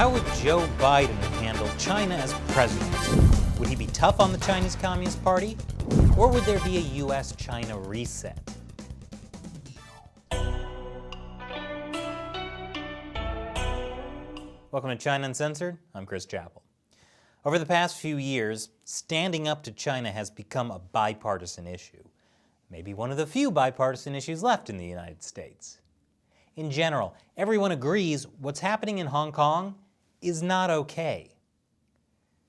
How would Joe Biden handle China as president? Would he be tough on the Chinese Communist Party? Or would there be a U.S.-China reset? Welcome to China Uncensored. I'm Chris Chappell. Over the past few years, standing up to China has become a bipartisan issue. Maybe one of the few bipartisan issues left in the United States. In general, everyone agrees what's happening in Hong Kong is not okay.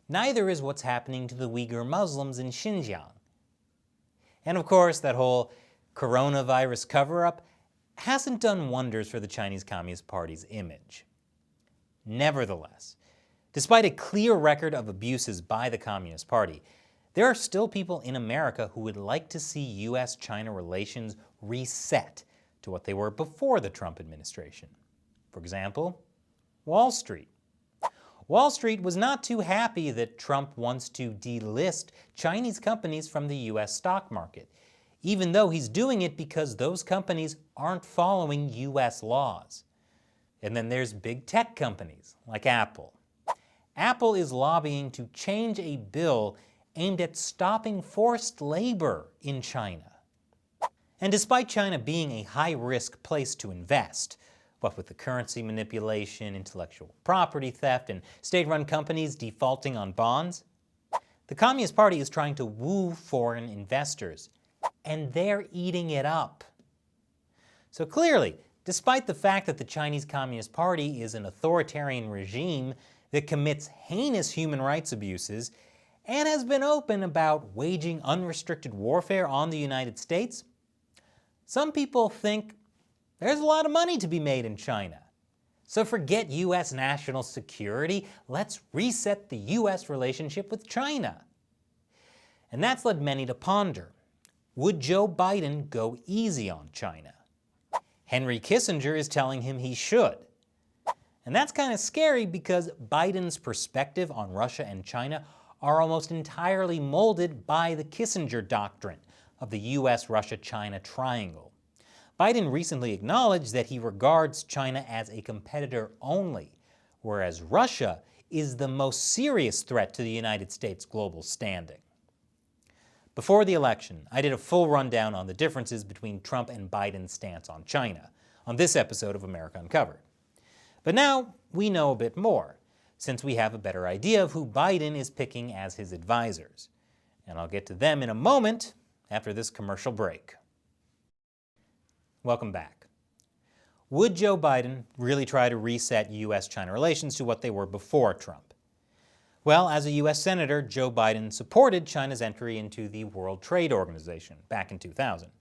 Neither is what's happening to the Uyghur Muslims in Xinjiang. And of course, that whole coronavirus cover-up hasn't done wonders for the Chinese Communist Party's image. Nevertheless, despite a clear record of abuses by the Communist Party, there are still people in America who would like to see U.S.-China relations reset to what they were before the Trump administration. For example, Wall Street. Wall Street was not too happy that Trump wants to delist Chinese companies from the U.S. stock market, even though he's doing it because those companies aren't following U.S. laws. And then there's big tech companies like Apple. Apple is lobbying to change a bill aimed at stopping forced labor in China. And despite China being a high-risk place to invest, what with the currency manipulation, intellectual property theft, and state-run companies defaulting on bonds, the Communist Party is trying to woo foreign investors, and they're eating it up. So clearly, despite the fact that the Chinese Communist Party is an authoritarian regime that commits heinous human rights abuses and has been open about waging unrestricted warfare on the United States, some people think there's a lot of money to be made in China. So forget U.S. national security, let's reset the U.S. relationship with China. And that's led many to ponder, would Joe Biden go easy on China? Henry Kissinger is telling him he should. And that's kind of scary because Biden's perspective on Russia and China are almost entirely molded by the Kissinger doctrine of the U.S.-Russia-China triangle. Biden recently acknowledged that he regards China as a competitor only, whereas Russia is the most serious threat to the United States' global standing. Before the election, I did a full rundown on the differences between Trump and Biden's stance on China on this episode of America Uncovered. But now we know a bit more, since we have a better idea of who Biden is picking as his advisors. And I'll get to them in a moment after this commercial break. Welcome back. Would Joe Biden really try to reset U.S.-China relations to what they were before Trump? Well, as a U.S. Senator, Joe Biden supported China's entry into the World Trade Organization back in 2000. It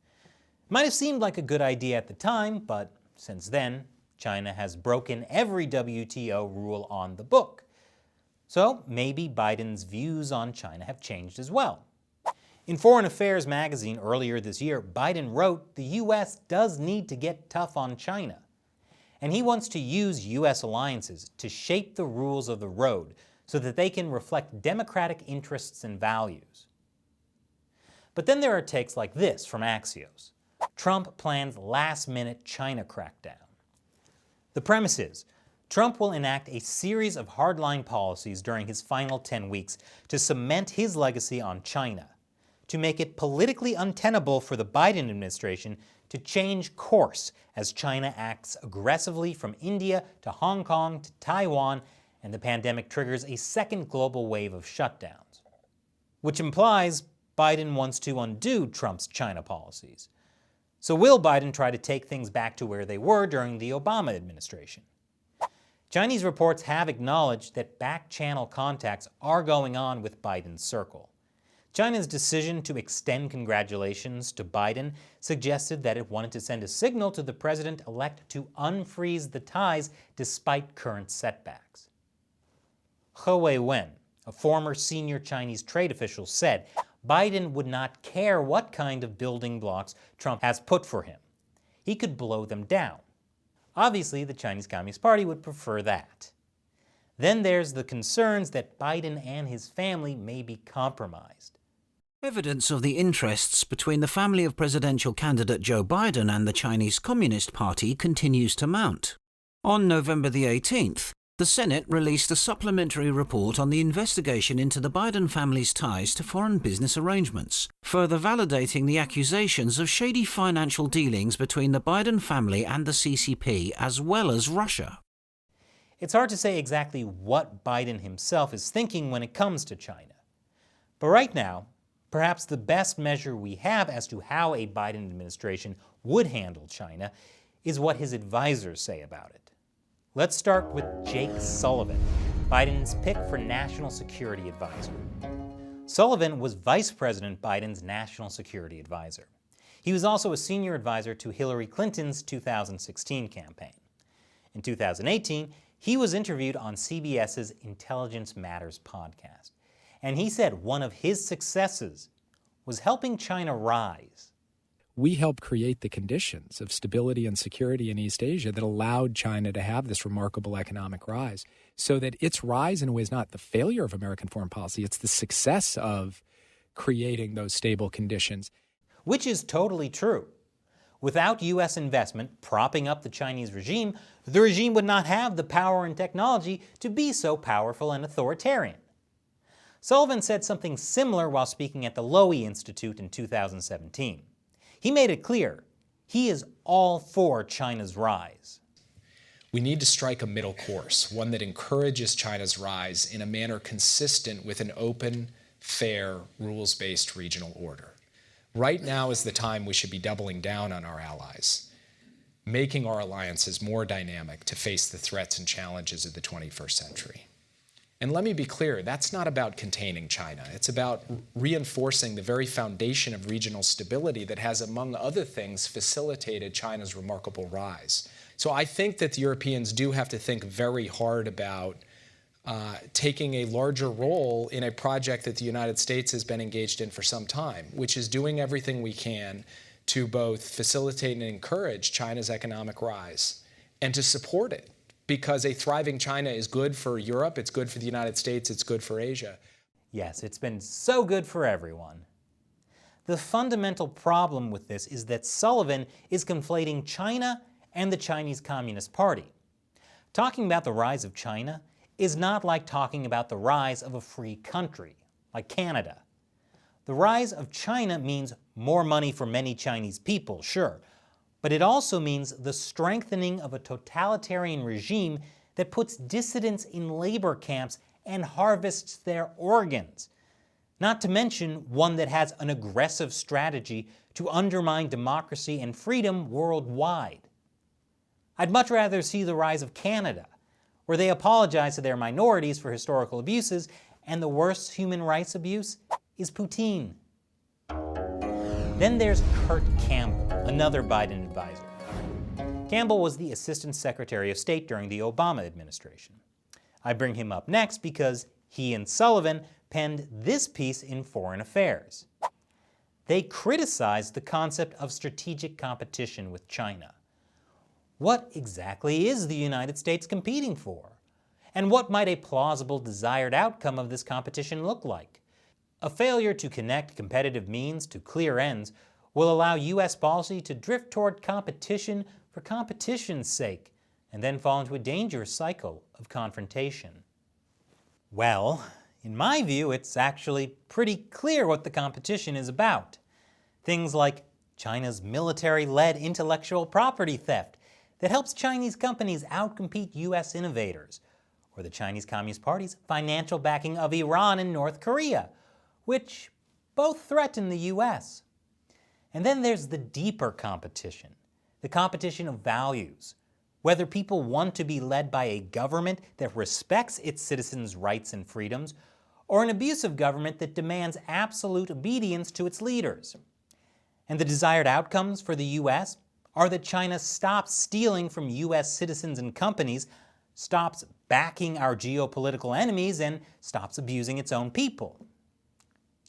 might have seemed like a good idea at the time, but since then, China has broken every WTO rule on the book. So maybe Biden's views on China have changed as well. In Foreign Affairs magazine earlier this year, Biden wrote the U.S. does need to get tough on China. And he wants to use U.S. alliances to shape the rules of the road so that they can reflect democratic interests and values. But then there are takes like this from Axios. Trump plans last-minute China crackdown. The premise is, Trump will enact a series of hardline policies during his final 10 weeks to cement his legacy on China, to make it politically untenable for the Biden administration to change course as China acts aggressively from India to Hong Kong to Taiwan, and the pandemic triggers a second global wave of shutdowns. Which implies Biden wants to undo Trump's China policies. So will Biden try to take things back to where they were during the Obama administration? Chinese reports have acknowledged that back-channel contacts are going on with Biden's circle. China's decision to extend congratulations to Biden suggested that it wanted to send a signal to the president-elect to unfreeze the ties despite current setbacks. He Weiwen, a former senior Chinese trade official, said Biden would not care what kind of building blocks Trump has put for him. He could blow them down. Obviously, the Chinese Communist Party would prefer that. Then there's the concerns that Biden and his family may be compromised. Evidence of the interests between the family of presidential candidate Joe Biden and the Chinese Communist Party continues to mount. On November the 18th, The Senate released a supplementary report on the investigation into the Biden family's ties to foreign business arrangements, further validating the accusations of shady financial dealings between the Biden family and the CCP, as well as Russia. It's hard to say exactly what Biden himself is thinking when it comes to China. But right now, perhaps the best measure we have as to how a Biden administration would handle China is what his advisors say about it. Let's start with Jake Sullivan, Biden's pick for National Security Advisor. Sullivan was Vice President Biden's National Security Advisor. He was also a senior advisor to Hillary Clinton's 2016 campaign. In 2018, he was interviewed on CBS's Intelligence Matters podcast, and he said one of his successes was helping China rise. We helped create the conditions of stability and security in East Asia that allowed China to have this remarkable economic rise, so that its rise in a way is not the failure of American foreign policy, it's the success of creating those stable conditions. Which is totally true. Without U.S. investment propping up the Chinese regime, the regime would not have the power and technology to be so powerful and authoritarian. Sullivan said something similar while speaking at the Lowy Institute in 2017. He made it clear he is all for China's rise. We need to strike a middle course, one that encourages China's rise in a manner consistent with an open, fair, rules-based regional order. Right now is the time we should be doubling down on our allies, making our alliances more dynamic to face the threats and challenges of the 21st century. And let me be clear, that's not about containing China. It's about reinforcing the very foundation of regional stability that has, among other things, facilitated China's remarkable rise. So I think that the Europeans do have to think very hard about taking a larger role in a project that the United States has been engaged in for some time, which is doing everything we can to both facilitate and encourage China's economic rise and to support it. Because a thriving China is good for Europe, it's good for the United States, it's good for Asia. Yes, it's been so good for everyone. The fundamental problem with this is that Sullivan is conflating China and the Chinese Communist Party. Talking about the rise of China is not like talking about the rise of a free country, like Canada. The rise of China means more money for many Chinese people, sure, but it also means the strengthening of a totalitarian regime that puts dissidents in labor camps and harvests their organs. Not to mention one that has an aggressive strategy to undermine democracy and freedom worldwide. I'd much rather see the rise of Canada, where they apologize to their minorities for historical abuses, and the worst human rights abuse is poutine. Then there's Kurt Campbell, another Biden advisor. Campbell was the Assistant Secretary of State during the Obama administration. I bring him up next because he and Sullivan penned this piece in Foreign Affairs. They criticized the concept of strategic competition with China. What exactly is the United States competing for? And what might a plausible desired outcome of this competition look like? A failure to connect competitive means to clear ends will allow U.S. policy to drift toward competition for competition's sake, and then fall into a dangerous cycle of confrontation. Well, in my view, it's actually pretty clear what the competition is about. Things like China's military-led intellectual property theft that helps Chinese companies outcompete U.S. innovators, or the Chinese Communist Party's financial backing of Iran and North Korea, which both threaten the U.S. And then there's the deeper competition, the competition of values, whether people want to be led by a government that respects its citizens' rights and freedoms, or an abusive government that demands absolute obedience to its leaders. And the desired outcomes for the U.S. are that China stops stealing from U.S. citizens and companies, stops backing our geopolitical enemies, and stops abusing its own people.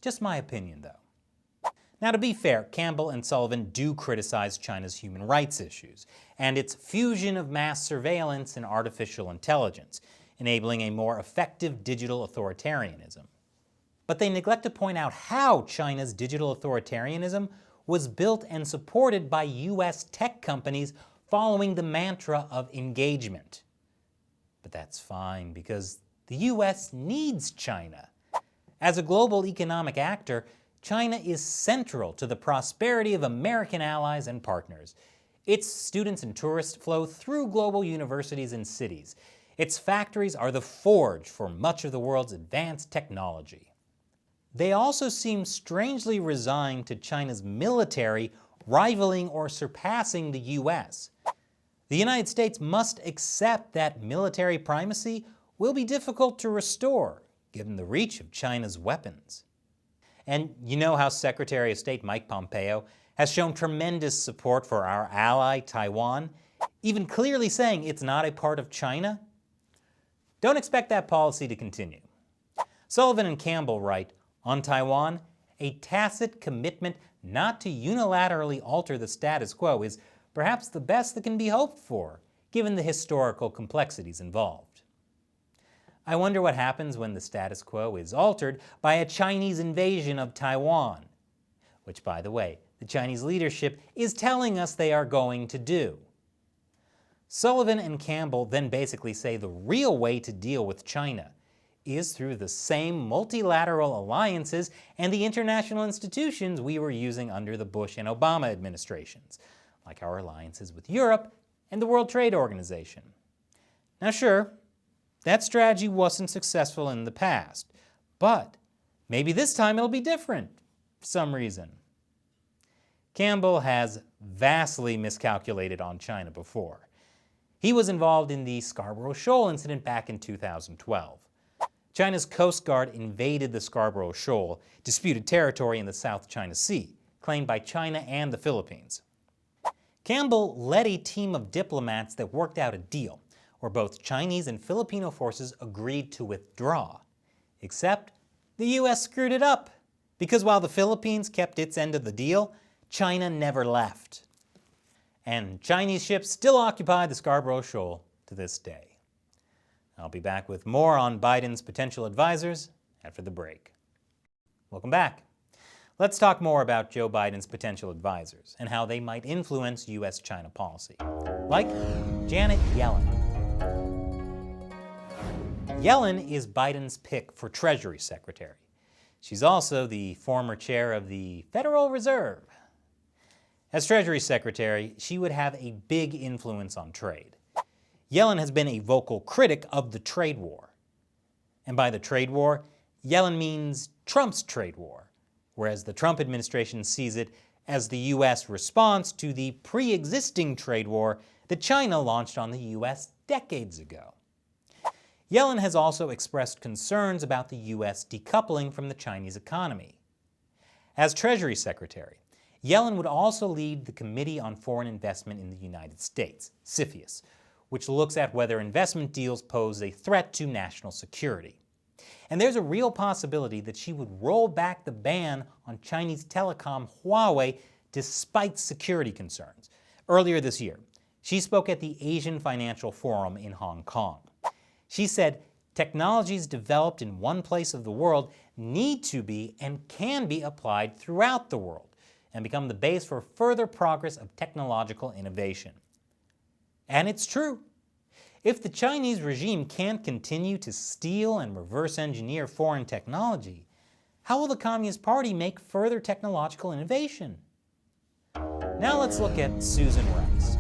Just my opinion, though. Now, to be fair, Campbell and Sullivan do criticize China's human rights issues and its fusion of mass surveillance and artificial intelligence, enabling a more effective digital authoritarianism. But they neglect to point out how China's digital authoritarianism was built and supported by U.S. tech companies following the mantra of engagement. But But that's fine because the U.S. needs China. As a global economic actor, China is central to the prosperity of American allies and partners. Its students and tourists flow through global universities and cities. Its factories are the forge for much of the world's advanced technology. They also seem strangely resigned to China's military rivaling or surpassing the U.S. The United States must accept that military primacy will be difficult to restore, given the reach of China's weapons. And you know how Secretary of State Mike Pompeo has shown tremendous support for our ally Taiwan, even clearly saying it's not a part of China? Don't expect that policy to continue. Sullivan and Campbell write, on Taiwan, a tacit commitment not to unilaterally alter the status quo is perhaps the best that can be hoped for, given the historical complexities involved. I wonder what happens when the status quo is altered by a Chinese invasion of Taiwan, which, by the way, the Chinese leadership is telling us they are going to do. Sullivan and Campbell then basically say the real way to deal with China is through the same multilateral alliances and the international institutions we were using under the Bush and Obama administrations, like our alliances with Europe and the World Trade Organization. Now sure, that strategy wasn't successful in the past, but maybe this time it'll be different for some reason. Campbell has vastly miscalculated on China before. He was involved in the Scarborough Shoal incident back in 2012. China's Coast Guard invaded the Scarborough Shoal, disputed territory in the South China Sea, claimed by China and the Philippines. Campbell led a team of diplomats that worked out a deal where both Chinese and Filipino forces agreed to withdraw. Except the U.S. screwed it up, because while the Philippines kept its end of the deal, China never left. And Chinese ships still occupy the Scarborough Shoal to this day. I'll be back with more on Biden's potential advisors after the break. Welcome back. Let's talk more about Joe Biden's potential advisors and how they might influence U.S.-China policy, like Janet Yellen. Yellen is Biden's pick for Treasury Secretary. She's also the former chair of the Federal Reserve. As Treasury Secretary, she would have a big influence on trade. Yellen has been a vocal critic of the trade war. And by the trade war, Yellen means Trump's trade war, whereas the Trump administration sees it as the U.S. response to the pre-existing trade war that China launched on the U.S. decades ago. Yellen has also expressed concerns about the U.S. decoupling from the Chinese economy. As Treasury Secretary, Yellen would also lead the Committee on Foreign Investment in the United States, CFIUS, which looks at whether investment deals pose a threat to national security. And there's a real possibility that she would roll back the ban on Chinese telecom Huawei despite security concerns. Earlier this year, she spoke at the Asian Financial Forum in Hong Kong. She said, technologies developed in one place of the world need to be and can be applied throughout the world and become the base for further progress of technological innovation. And it's true. If the Chinese regime can't continue to steal and reverse engineer foreign technology, how will the Communist Party make further technological innovation? Now let's look at Susan Rice.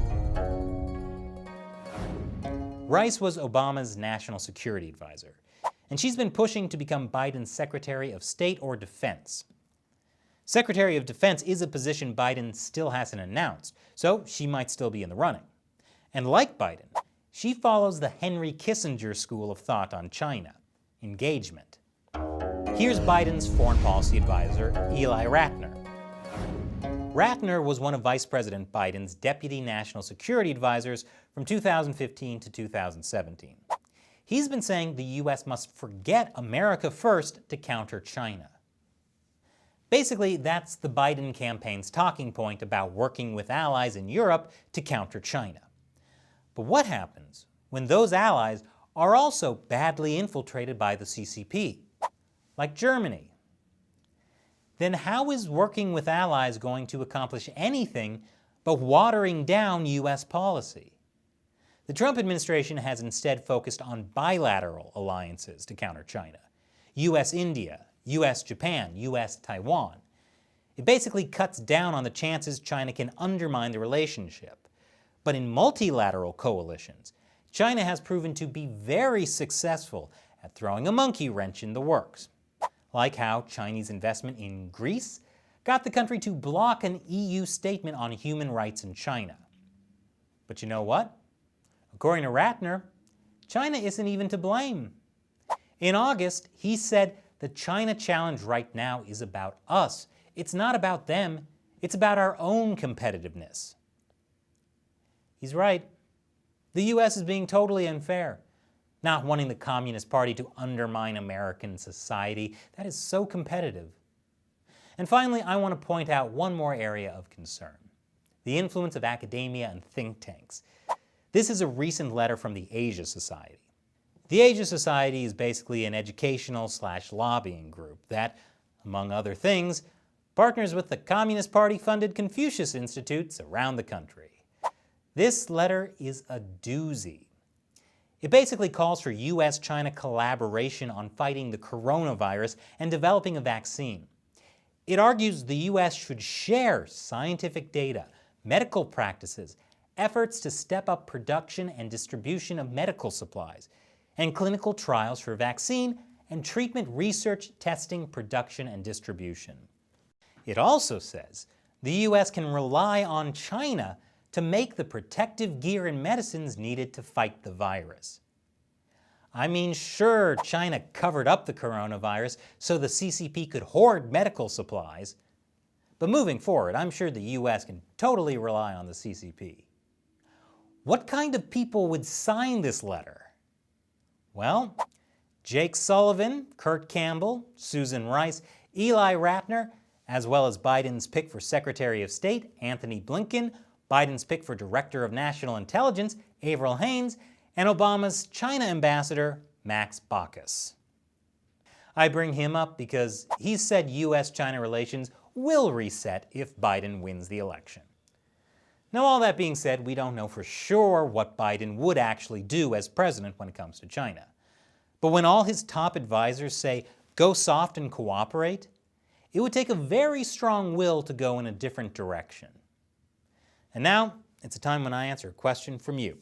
Rice was Obama's national security advisor, and she's been pushing to become Biden's Secretary of State or Defense. Secretary of Defense is a position Biden still hasn't announced, so she might still be in the running. And like Biden, she follows the Henry Kissinger school of thought on China, engagement. Here's Biden's foreign policy advisor, Ely Ratner. Ratner was one of Vice President Biden's deputy national security advisors from 2015 to 2017. He's been saying the U.S. must forget America first to counter China. Basically, that's the Biden campaign's talking point about working with allies in Europe to counter China. But what happens when those allies are also badly infiltrated by the CCP, like Germany? Then how is working with allies going to accomplish anything but watering down U.S. policy? The The Trump administration has instead focused on bilateral alliances to counter China. U.S.-India, U.S.-Japan, U.S.-Taiwan. It basically cuts down on the chances China can undermine the relationship. But in multilateral coalitions, China has proven to be very successful at throwing a monkey wrench in the works. Like how Chinese investment in Greece got the country to block an EU statement on human rights in China. But you know what? According to Ratner, China isn't even to blame. In August, he said the China challenge right now is about us. It's not about them. It's about our own competitiveness. He's right. The U.S. is being totally unfair, not wanting the Communist Party to undermine American society. That is so competitive. And finally, I want to point out one more area of concern: the influence of academia and think tanks. This is a recent letter from the Asia Society. The Asia Society is basically an educational/lobbying group that, among other things, partners with the Communist Party-funded Confucius Institutes around the country. This letter is a doozy. It basically calls for U.S.-China collaboration on fighting the coronavirus and developing a vaccine. It argues the U.S. should share scientific data, medical practices, efforts to step up production and distribution of medical supplies, and clinical trials for vaccine and treatment research, testing, production, and distribution. It also says the U.S. can rely on China to make the protective gear and medicines needed to fight the virus. I mean, sure, China covered up the coronavirus so the CCP could hoard medical supplies, but moving forward, I'm sure the U.S. can totally rely on the CCP. What kind of people would sign this letter? Well, Jake Sullivan, Kurt Campbell, Susan Rice, Ely Ratner, as well as Biden's pick for Secretary of State, Anthony Blinken, Biden's pick for Director of National Intelligence, Avril Haines, and Obama's China ambassador, Max Baucus. I bring him up because he said U.S.-China relations will reset if Biden wins the election. Now, all that being said, we don't know for sure what Biden would actually do as president when it comes to China. But when all his top advisors say, go soft and cooperate, it would take a very strong will to go in a different direction. And now, it's a time when I answer a question from you,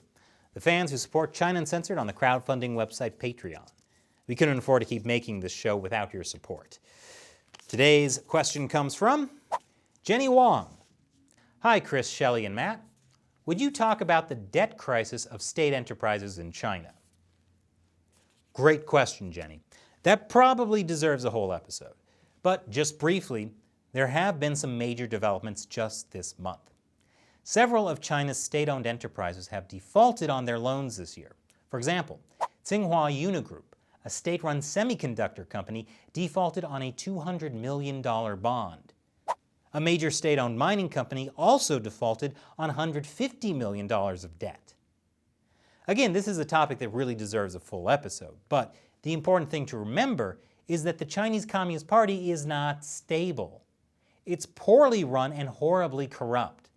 the fans who support China Uncensored on the crowdfunding website Patreon. We couldn't afford to keep making this show without your support. Today's question comes from Jenny Wong. Hi, Chris, Shelley, and Matt. Would you talk about the debt crisis of state enterprises in China? Great question, Jenny. That probably deserves a whole episode. But just briefly, there have been some major developments just this month. Several of China's state-owned enterprises have defaulted on their loans this year. For example, Tsinghua Unigroup, a state-run semiconductor company, defaulted on a $200 million bond. A major state-owned mining company also defaulted on $150 million of debt. Again, this is a topic that really deserves a full episode, but the important thing to remember is that the Chinese Communist Party is not stable. It's poorly run and horribly corrupt.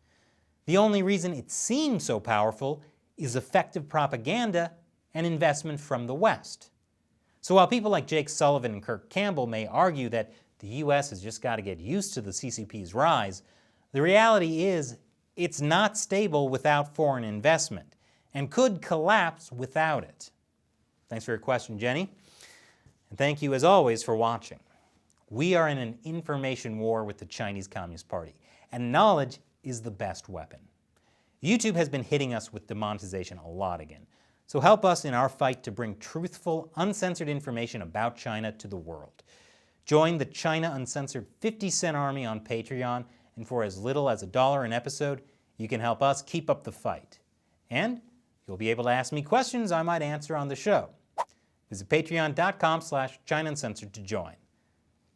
The only reason it seems so powerful is effective propaganda and investment from the West. So while people like Jake Sullivan and Kurt Campbell may argue that the U.S. has just got to get used to the CCP's rise, the reality is it's not stable without foreign investment and could collapse without it. Thanks for your question, Jenny. And thank you, as always, for watching. We are in an information war with the Chinese Communist Party, and knowledge is the best weapon. YouTube has been hitting us with demonetization a lot again, so help us in our fight to bring truthful, uncensored information about China to the world. Join the China Uncensored 50-cent army on Patreon, and for as little as $1 an episode, you can help us keep up the fight. And you'll be able to ask me questions I might answer on the show. Visit patreon.com/ChinaUncensored to join.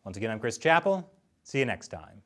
Once again, I'm Chris Chappell. See you next time.